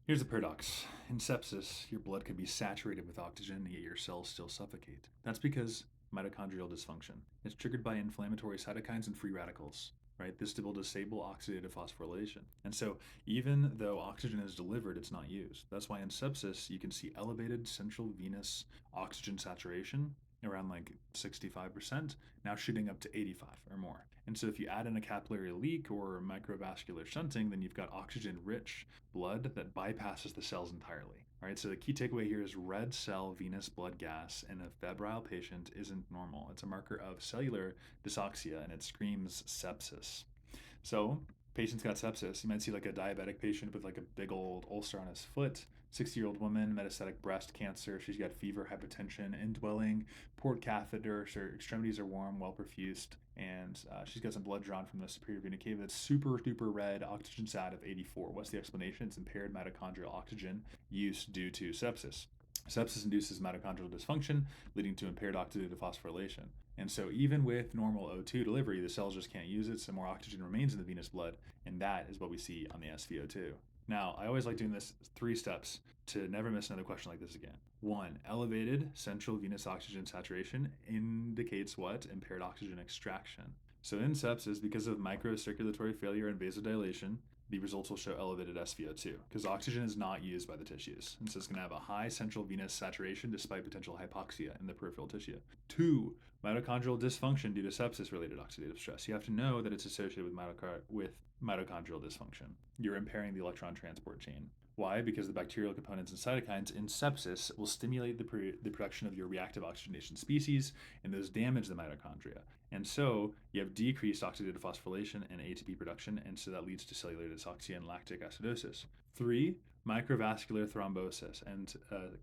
Here's a paradox. In sepsis, your blood could be saturated with oxygen, yet your cells still suffocate. That's because mitochondrial dysfunction. It's triggered by inflammatory cytokines and free radicals, right? This will disable oxidative phosphorylation. And so, even though oxygen is delivered, it's not used. That's why in sepsis, you can see elevated central venous oxygen saturation around like 65%, now shooting up to 85 or more. And so if you add in a capillary leak or microvascular shunting, then you've got oxygen-rich blood that bypasses the cells entirely. All right, so the key takeaway here is red cell venous blood gas in a febrile patient isn't normal. It's a marker of cellular dysauxia and it screams sepsis. So patient's got sepsis. You might see like a diabetic patient with like a big old ulcer on his foot, 60-year-old woman, metastatic breast cancer. She's got fever, hypotension, indwelling, port catheter. Her extremities are warm, well perfused, and she's got some blood drawn from the superior vena cava that's super duper red, oxygen sat of 84. What's the explanation? It's impaired mitochondrial oxygen use due to sepsis. Sepsis induces mitochondrial dysfunction, leading to impaired oxidative phosphorylation. And so, even with normal O2 delivery, the cells just can't use it, so more oxygen remains in the venous blood, and that is what we see on the SVO2. Now, I always like doing this 3 steps to never miss another question like this again. 1. Elevated central venous oxygen saturation indicates what? Impaired oxygen extraction. So, in sepsis, because of microcirculatory failure and vasodilation, the results will show elevated SVO2 because oxygen is not used by the tissues. And so it's going to have a high central venous saturation despite potential hypoxia in the peripheral tissue. 2, mitochondrial dysfunction due to sepsis related oxidative stress. You have to know that it's associated with, mitochondrial dysfunction. You're impairing the electron transport chain. Why? Because the bacterial components and cytokines in sepsis will stimulate the production of your reactive oxygenation species, and those damage the mitochondria. And so you have decreased oxidative phosphorylation and ATP production, and so that leads to cellular dysauxia and lactic acidosis. 3, microvascular thrombosis and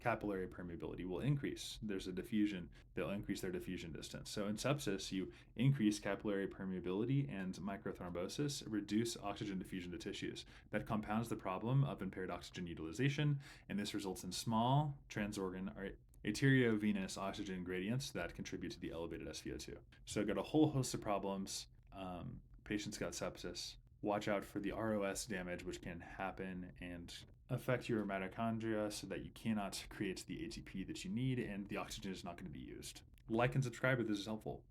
capillary permeability will increase. There's a diffusion, they'll increase their diffusion distance. So in sepsis, you increase capillary permeability and microthrombosis, reduce oxygen diffusion to tissues. That compounds the problem of impaired oxygen utilization, and this results in small transorgan or arteriovenous oxygen gradients that contribute to the elevated SVO2. So got a whole host of problems. Patients got sepsis. Watch out for the ROS damage, which can happen and affect your mitochondria so that you cannot create the ATP that you need and the oxygen is not going to be used. Like and subscribe if this is helpful.